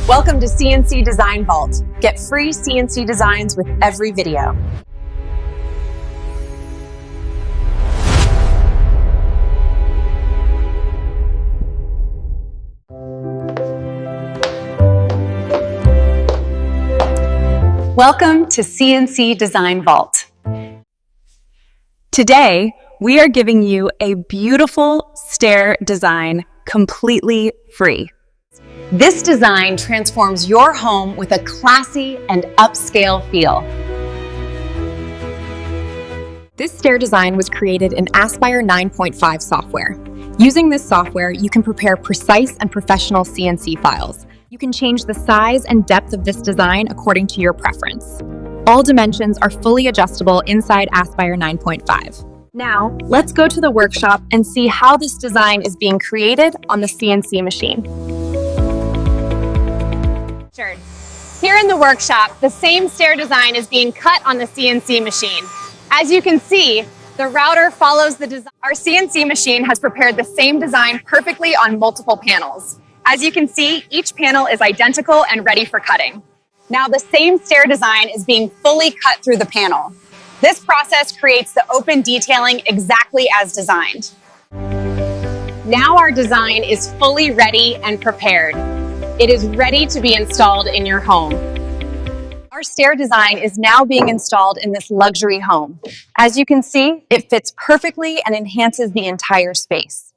Welcome to CNC Design Vault. Get free CNC designs with every video. Welcome to CNC Design Vault. Today, we are giving you a beautiful stair design completely free. This design transforms your home with a classy and upscale feel. This stair design was created in Aspire 9.5 software. Using this software, you can prepare precise and professional CNC files. You can change the size and depth of this design according to your preference. All dimensions are fully adjustable inside Aspire 9.5. Now, let's go to the workshop and see how this design is being created on the CNC machine. Here in the workshop, the same stair design is being cut on the CNC machine. As you can see, the router follows the design. Our CNC machine has prepared the same design perfectly on multiple panels. As you can see, each panel is identical and ready for cutting. Now the same stair design is being fully cut through the panel. This process creates the open detailing exactly as designed. Now our design is fully ready and prepared. It is ready to be installed in your home. Our stair design is now being installed in this luxury home. As you can see, it fits perfectly and enhances the entire space.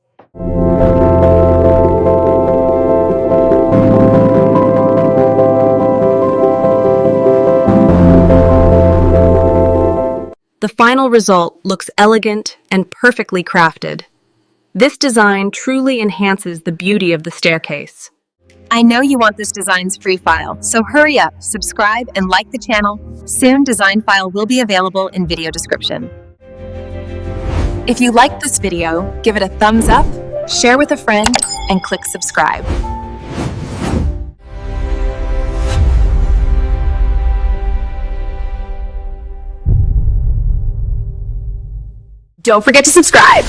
The final result looks elegant and perfectly crafted. This design truly enhances the beauty of the staircase. I know you want this design's free file, so hurry up, subscribe, and like the channel. Soon, design file will be available in video description. If you liked this video, give it a thumbs up, share with a friend, and click subscribe. Don't forget to subscribe.